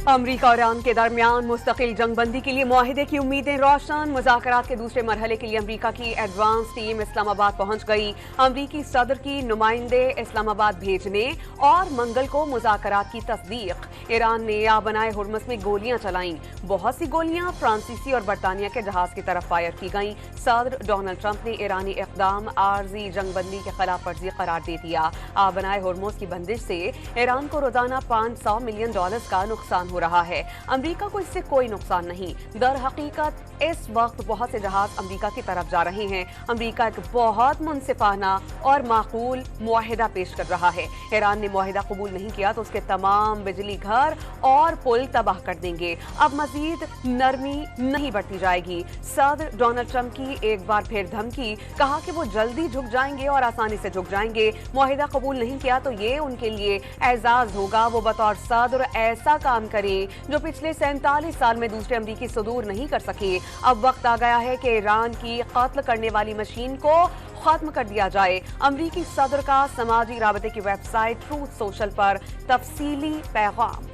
امریکہ اور ایران کے درمیان مستقل جنگ بندی کے لیے معاہدے کی امیدیں روشن۔ مذاکرات کے دوسرے مرحلے کے لیے امریکہ کی ایڈوانس ٹیم اسلام آباد پہنچ گئی۔ امریکی صدر کی نمائندے اسلام آباد بھیجنے اور منگل کو مذاکرات کی تصدیق۔ ایران نے آبنائے ہرمز میں گولیاں چلائیں۔ بہت سی گولیاں فرانسیسی اور برطانیہ کے جہاز کی طرف فائر کی گئیں۔ صدر ڈونلڈ ٹرمپ نے ایرانی اقدام عارضی جنگ بندی کی خلاف ورزی قرار دے دیا۔ آبنائے ہرمز کی بندش سے ایران کو روزانہ $500 ملین کا نقصان ہو رہا ہے۔ امریکہ کو اس سے کوئی نقصان نہیں۔ در حقیقت اس وقت بہت سے جہاز امریکہ کی طرف جا رہے ہیں۔ امریکہ ایک بہت منصفانہ اور معقول معاہدہ پیش کر رہا ہے۔ ایران نے معاہدہ قبول نہیں کیا تو اس کے تمام بجلی گھر اور پل تباہ کر دیں گے۔ اب مزید نرمی نہیں برتی جائے گی۔ صدر ڈونلڈ ٹرمپ کی ایک بار پھر دھمکی، کہا کہ وہ جلدی جھک جائیں گے اور آسانی سے جھک جائیں گے۔ معاہدہ قبول نہیں کیا تو یہ ان کے لیے اعزاز ہوگا۔ وہ بطور صدر ایسا کام کریں جو پچھلے 47 سال میں دوسرے امریکی صدور نہیں کر سکے۔ اب وقت آ گیا ہے کہ ایران کی قتل کرنے والی مشین کو ختم کر دیا جائے۔ امریکی صدر کا سماجی رابطے کی ویب سائٹ ٹروتھ سوشل پر تفصیلی پیغام۔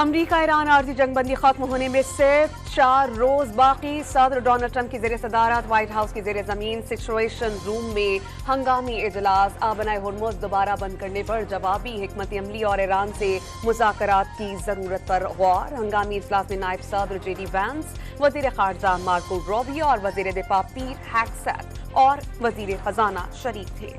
امریکہ ایران عارضی جنگ بندی ختم ہونے میں صرف 4 روز باقی۔ صدر ڈونلڈ ٹرمپ کی زیر صدارت وائٹ ہاؤس کی زیر زمین سچویشن روم میں ہنگامی اجلاس۔ آبنائے ہرمز دوبارہ بند کرنے پر جوابی حکمت عملی اور ایران سے مذاکرات کی ضرورت پر غور۔ ہنگامی اجلاس میں نائب صدر جے ڈی وینس، وزیر خارجہ مارکو روبیو اور وزیر دفاع پیٹ ہیگسیت اور وزیر خزانہ شریک تھے۔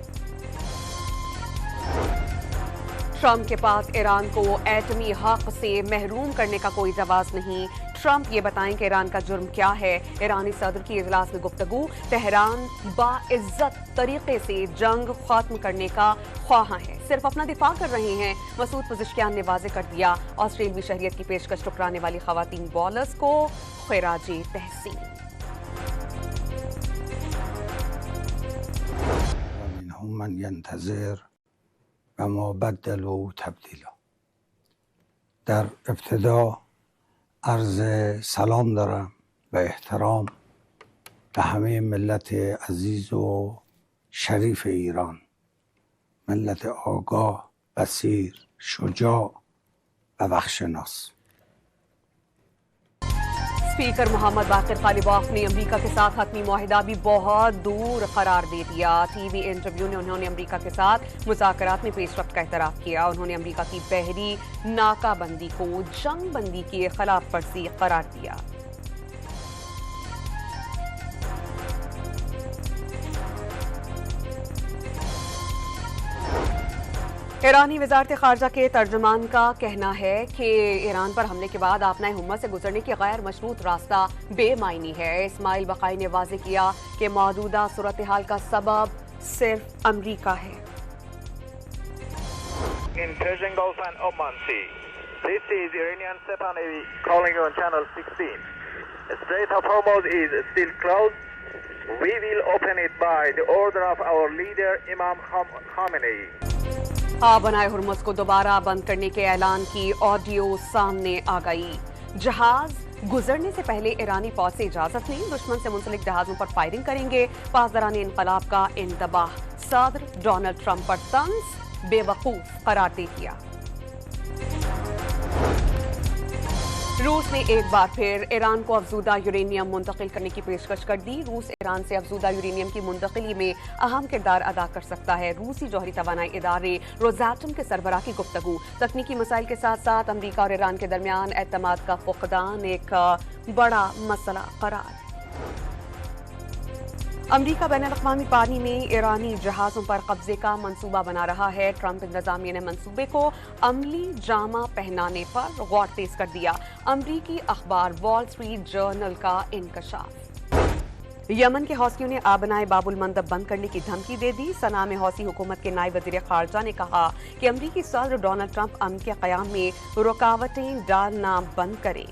ٹرمپ کے پاس ایران کو ایٹمی حق سے محروم کرنے کا کوئی جواز نہیں۔ ٹرمپ یہ بتائیں کہ ایران کا جرم کیا ہے۔ ایرانی صدر کی اجلاس میں گفتگو، تہران باعزت طریقے سے جنگ ختم کرنے کا خواہاں ہے، صرف اپنا دفاع کر رہے ہیں۔ مسعود پزشکیان نے واضح کر دیا، آسٹریلوی شہریت کی پیشکش ٹکرانے والی خواتین بالرز کو خراج تحسین۔ ومنهم من ينتظر وما بدلوا تبدیلا. در ابتدا عرض سلام دارم و احترام به همه ملت عزیز و شریف ایران، ملت آگاه، بصیر، شجاع و وقتشناس۔ اسپیکر محمد باقر قالیباف نے امریکہ کے ساتھ حتمی معاہدہ بھی بہت دور قرار دے دیا۔ ٹی وی انٹرویو میں انہوں نے امریکہ کے ساتھ مذاکرات میں پیش رفت کا اعتراف کیا۔ انہوں نے امریکہ کی بحری ناکہ بندی کو جنگ بندی کی خلاف ورزی قرار دیا۔ ایرانی وزارت خارجہ کے ترجمان کا کہنا ہے کہ ایران پر حملے کے بعد آبنائے ہرمز سے گزرنے کی غیر مشروط راستہ بے معنی ہے۔ اسماعیل بقائی نے واضح کیا کہ موجودہ صورتحال کا سبب صرف امریکہ ہے۔ In Persian Gulf and Oman Sea. This is Iranian Sepah Navy calling you on channel 16. The Strait of Hormuz is still closed. We will open it by the order of our leader Imam Khamenei. آبنائے Hormuz کو دوبارہ بند کرنے کے اعلان کی audio سامنے آ گئی۔ جہاز گزرنے سے پہلے ایرانی فوج سے اجازت نہیں، دشمن سے منسلک جہازوں پر فائرنگ کریں گے۔ پاسداران انقلاب کا انتباہ، صدر ڈونلڈ ٹرمپ پر طنز بے وقوف قرار دے دیا۔ روس نے ایک بار پھر ایران کو افزودہ یورینیم منتقل کرنے کی پیشکش کر دی۔ روس ایران سے افزودہ یورینیم کی منتقلی میں اہم کردار ادا کر سکتا ہے۔ روسی جوہری توانائی ادارے روزیٹم کے سربراہ کی گفتگو۔ تکنیکی مسائل کے ساتھ ساتھ امریکہ اور ایران کے درمیان اعتماد کا فقدان ایک بڑا مسئلہ قرار۔ امریکہ بین الاقوامی پانی میں ایرانی جہازوں پر قبضے کا منصوبہ بنا رہا ہے۔ ٹرمپ انتظامیہ نے منصوبے کو عملی جامہ پہنانے پر غور تیز کر دیا۔ امریکی اخبار وال اسٹریٹ جرنل کا انکشاف۔ یمن کے حوثیوں نے آبنائے باب المندب بند کرنے کی دھمکی دے دی۔ صنعاء میں حوثی حکومت کے نائب وزیر خارجہ نے کہا کہ امریکی صدر ڈونلڈ ٹرمپ امن کے قیام میں رکاوٹیں ڈالنا بند کریں۔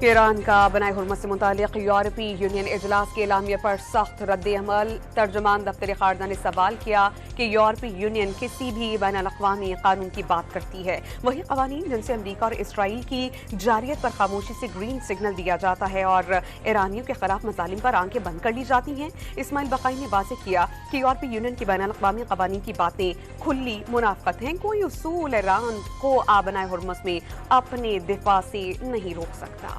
ایران کا بنائے حرمت سے متعلق یورپی یونین اجلاس کے اعلامیہ پر سخت رد عمل. ترجمان دفتر خارجہ نے سوال کیا کہ یورپی یونین کسی بھی بین الاقوامی قانون کی بات کرتی ہے. وہی قوانین جن سے امریکہ اور اسرائیل کی جارحیت پر خاموشی سے گرین سگنل دیا جاتا ہے اور ایرانیوں کے خلاف مظالم پر آنکھیں بند کر لی جاتی ہیں. اسماعیل بقائی نے واضح کیا کہ یورپی یونین کی بین الاقوامی قوانین کی باتیں کھلی منافقت ہیں. کوئی اصول ایران کو آبنائے حرمت میں اپنے دفاع سے نہیں روک سکتا.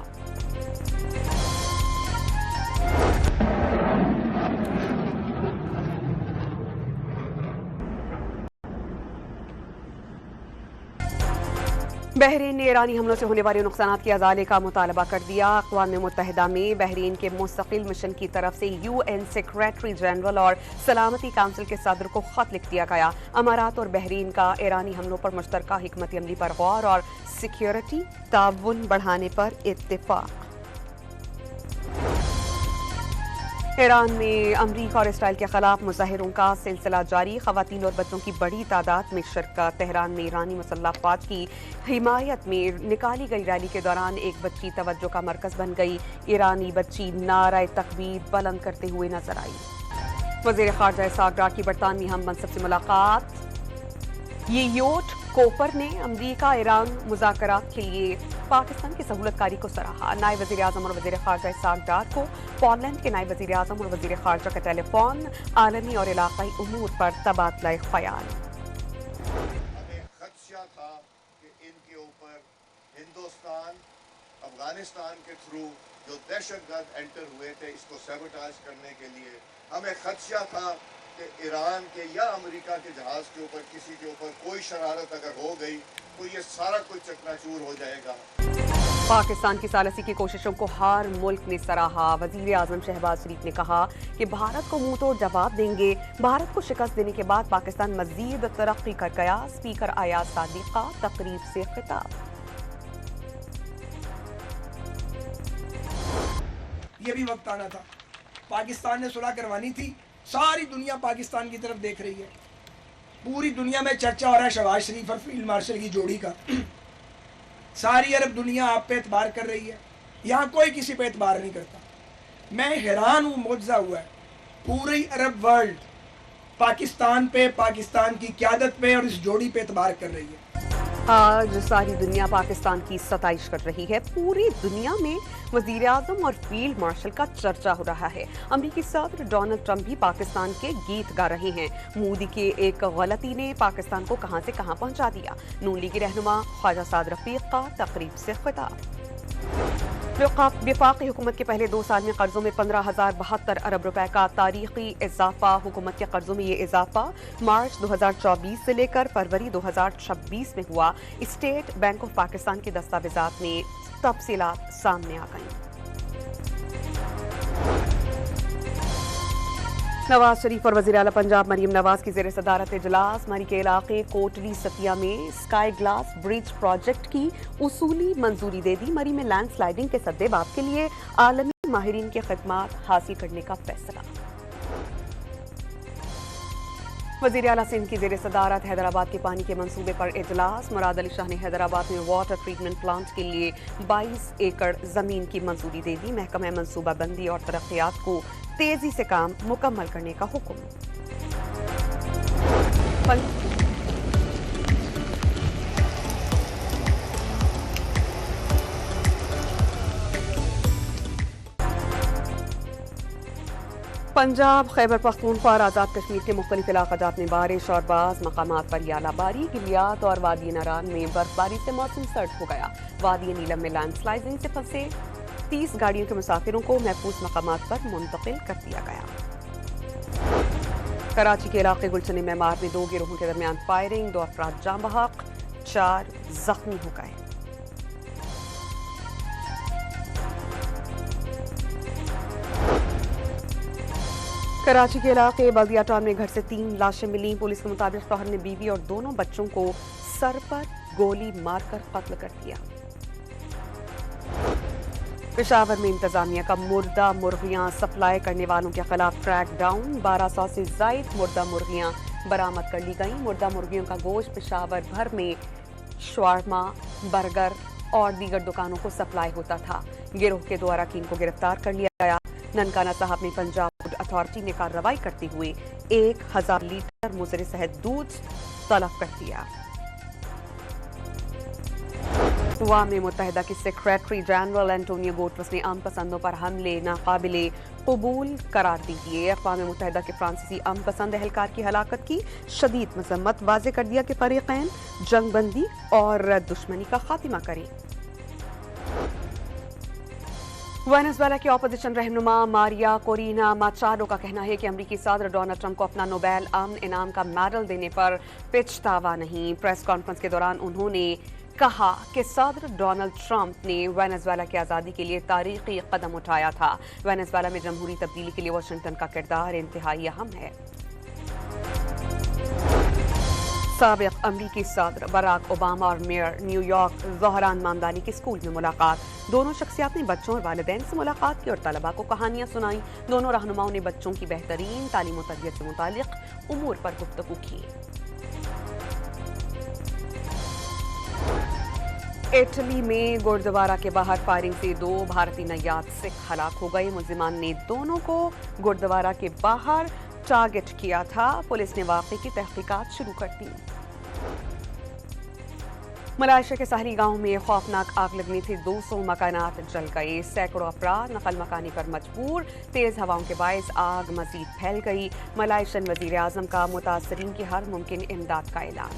بحرین نے ایرانی حملوں سے ہونے والے نقصانات کے ازالے کا مطالبہ کر دیا. اقوام متحدہ میں بحرین کے مستقل مشن کی طرف سے UN سیکریٹری جنرل اور سلامتی کونسل کے صدر کو خط لکھ دیا گیا. امارات اور بحرین کا ایرانی حملوں پر مشترکہ حکمت عملی پر غور اور سیکیورٹی تعاون بڑھانے پر اتفاق. ایران میں امریکہ اور اسرائیل کے خلاف مظاہروں کا سلسلہ جاری. خواتین اور بچوں کی بڑی تعداد میں شرکت. تہران میں ایرانی مسلح افواج کی حمایت میں نکالی گئی ریلی کے دوران ایک بچی توجہ کا مرکز بن گئی. ایرانی بچی نعرہ تکبیر بلند کرتے ہوئے نظر آئی. وزیر خارجہ اسحاق ڈار کی برطانوی ہم منصب سے ملاقات. یوٹ کوپر نے امریکہ ایران مذاکرات کے لیے پاکستان کی سہولت کاری کو سراہا. نائب وزیر اعظم اور وزیر خارجہ اسحاق ڈار کو پولینڈ کے نائب وزیر اعظم اور وزیر خارجہ کا ٹیلی فون. عالمی اور علاقائی امور پر تبادلہ خیال. ہمیں خدشہ تھا کہ ان کے اوپر ہندوستان افغانستان کے تھرو جو دہشت گرد انٹر ہوئے تھے اس کو سیبوٹاج کرنے کے لیے، ہمیں خدشہ تھا کہ ایران کے یا امریکہ کے جہاز کے اوپر کسی کے اوپر کوئی شرارت اگر ہو گئی تو یہ سارا کچھ چکنا-چور ہو جائے گا. پاکستان کی ثالثی کی کوششوں کو ہر ملک نے سراہا. وزیر اعظم شہباز شریف نے کہا کہ بھارت کو منہ توڑ جواب دیں گے. بھارت کو شکست دینے کے بعد پاکستان مزید ترقی کر گیا. اسپیکر ایاز صادقہ تقریب سے خطاب. یہ بھی وقت آنا تھا. پاکستان نے صلح کروانی تھی. ساری دنیا پاکستان کی طرف دیکھ رہی ہے. پوری دنیا میں چرچا ہو رہا ہے شہباز شریف اور فیلڈ مارشل کی جوڑی کا. ساری عرب دنیا آپ پہ اعتبار کر رہی ہے. یہاں کوئی کسی پہ اعتبار نہیں کرتا. میں حیران ہوں، معجزہ ہوا ہے. پوری عرب ورلڈ پاکستان پہ، پاکستان کی قیادت پہ اور اس جوڑی پہ اعتبار کر رہی ہے. آج ساری دنیا پاکستان کی ستائش کر رہی ہے. پوری دنیا میں وزیر اعظم اور فیلڈ مارشل کا چرچا ہو رہا ہے. امریکی صدر ڈونلڈ ٹرمپ بھی پاکستان کے گیت گا رہے ہیں. مودی کی ایک غلطی نے پاکستان کو کہاں سے کہاں پہنچا دیا. نون لیگی رہنما خواجہ سعد رفیق کا تقریب سے خطاب. وفاقی حکومت کے پہلے 2 سال میں قرضوں میں 15,072 ارب روپے کا تاریخی اضافہ. حکومت کے قرضوں میں یہ اضافہ مارچ 2024 سے لے کر فروری 2026 میں ہوا. اسٹیٹ بینک آف پاکستان کی دستاویزات میں تفصیلات سامنے آ گئیں. نواز شریف اور وزیر اعلیٰ پنجاب مریم نواز کی زیر صدارت اجلاس. مری کے علاقے کوٹلی ستیا میں اسکائی گلاس برج پروجیکٹ کی اصولی منظوری دے دی. مری میں لینڈ سلائیڈنگ کے سدباب کے لیے عالمی ماہرین کی خدمات حاصل کرنے کا فیصلہ. وزیر اعلیٰ سندھ کی زیر صدارت حیدرآباد کے پانی کے منصوبے پر اجلاس. مراد علی شاہ نے حیدرآباد میں واٹر ٹریٹمنٹ پلانٹ کے لیے 22 ایکڑ زمین کی منظوری دے دی. محکمہ منصوبہ بندی اور ترقیات کو تیزی سے کام مکمل کرنے کا حکم. پنجاب، خیبر پختونخوا اور آزاد کشمیر کے مختلف علاقات میں بارش اور بعض مقامات پر اعلیٰ باری. گلیات اور وادی ناران میں برف باری سے موسم سرد ہو گیا. وادی نیلم میں لینڈ سلائڈنگ سے پھنسے 30 گاڑیوں کے مسافروں کو محفوظ مقامات پر منتقل کر دیا گیا. کراچی کے علاقے گلشن معمار میں 2 گروہوں کے درمیان فائرنگ. 2 افراد جاں بحق، 4 زخمی ہو گئے. کراچی کے علاقے بلدیہ ٹاؤن میں گھر سے 3 لاشیں ملیں. پولیس کے مطابق شوہر نے بیوی اور دونوں بچوں کو سر پر گولی مار کر قتل کر دیا. پشاور میں انتظامیہ کا مردہ مرغیاں سپلائی کرنے والوں کے خلاف کریک ڈاؤن. 1200 سے زائد مردہ مرغیاں برآمد کر لی گئیں. مردہ مرغیوں کا گوشت پشاور بھر میں شاورما، برگر اور دیگر دکانوں کو سپلائی ہوتا تھا۔ گروہ کے 2 اراکین کو گرفتار کر لیا گیا۔ ننکانہ صاحب میں پنجاب فوڈ اتھارٹی نے کارروائی کرتے ہوئے 1000 لیٹر مضر صحت دودھ طلب کر دیا۔ اقوام متحدہ کے سیکریٹری جنرل انٹونیو گوٹرس نے امن پسندوں پر حملے ناقابل قبول قرار دی ہے۔ اقوام متحدہ کے فرانسیسی امن پسند اہلکار کی ہلاکت کی شدید مذمت، واضح کر دیا کہ فریقین جنگ بندی اور دشمنی کا خاتمہ کریں۔ وینزویلا کی اپوزیشن رہنما ماریا کورینا ماچاڈو کا کہنا ہے کہ امریکی صدر ڈونلڈ ٹرمپ کو اپنا نوبیل امن انعام کا میڈل دینے پر پچھتاوا نہیں۔ پریس کانفرنس کے دوران انہوں نے کہا کہ صدر ڈونلڈ ٹرمپ نے وینزویلا کی آزادی کے لیے تاریخی قدم اٹھایا تھا۔ وینزویلا میں جمہوری تبدیلی کے لیے واشنگٹن کا کردار انتہائی اہم ہے۔ سابق امریکی صدر براک اوباما اور میئر نیو یارک زہران مامدانی کی اسکول میں ملاقات۔ دونوں شخصیات نے بچوں اور والدین سے ملاقات کی اور طلباء کو کہانیاں سنائیں۔ دونوں رہنماؤں نے بچوں کی بہترین تعلیم و تربیت سے متعلق امور پر گفتگو کی۔ اٹلی میں گردوارہ کے باہر فائرنگ سے 2 بھارتی نیات سکھ ہلاک ہو گئے۔ ملزمان نے دونوں کو گردوارہ کے باہر ٹارگٹ کیا تھا۔ پولیس نے واقعے کی تحقیقات شروع کر دی۔ ملائیشیا کے ساحلی گاؤں میں خوفناک آگ لگنے سے 200 مکانات جل گئے۔ سینکڑوں افراد نقل مکانی پر مجبور۔ تیز ہواؤں کے باعث آگ مزید پھیل گئی۔ ملائیشین وزیر اعظم کا متاثرین کی ہر ممکن امداد کا اعلان۔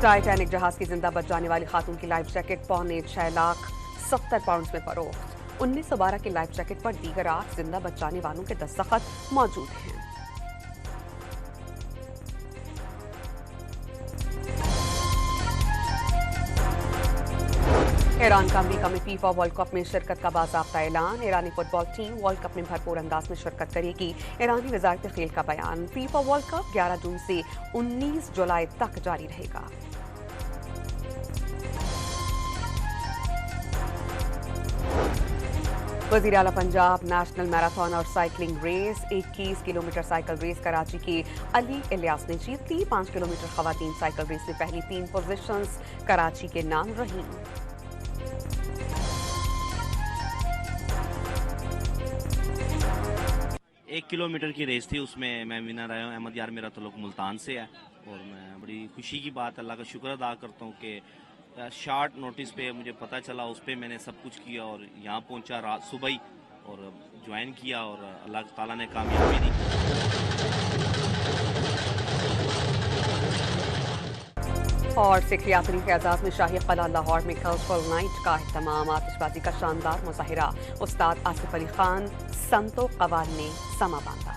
ٹائٹینک جہاز کی زندہ بچ جانے والی خاتون کی لائف جیکٹ 6.70 پاؤنڈز میں فروخت۔ 1912 کے لائف جیکٹ پر دیگر 8 زندہ بچ جانے والوں کے دستخط موجود ہیں۔ ایران کا امریکہ میں فیفا ورلڈ کپ میں شرکت کا باضابطہ اعلان۔ ایرانی فٹ بال ٹیم ورلڈ کپ میں بھرپور انداز میں شرکت کرے گی۔ ایرانی وزارت کھیل کا بیان۔ فیفا ورلڈ کپ 11 جون سے 19 جولائی تک جاری رہے گا۔ وزیر اعلیٰ پنجاب نیشنل میراتھن اور cycling race 21 kilometre cycle race Karachi کے علی الیاس نے جیت لی۔ 5 کلومیٹر خواتین سائیکل ریس میں پہلی 3 پوزیشنز کراچی کے نام رہیں۔ 1 کلومیٹر کی ریس تھی، اس میں میں ونر آیا ہوں۔ احمد یار میرا تعلق ملتان سے ہے اور میں بڑی خوشی کی بات اللہ کا شکر ادا کرتا ہوں کہ شارٹ نوٹس پہ مجھے پتہ چلا، اس پہ میں نے سب کچھ کیا اور یہاں پہنچا رات صبح ہی اور جوائن کیا اور اللہ تعالیٰ نے کامیابی دی۔ اور سکھ یاتری کے اعزاز میں شاہی قلعہ لاہور میں کلچرل نائٹ کا اہتمام۔ آتش بازی کا شاندار مظاہرہ۔ استاد آصف علی خان سنتو قوال نے سما باندھا۔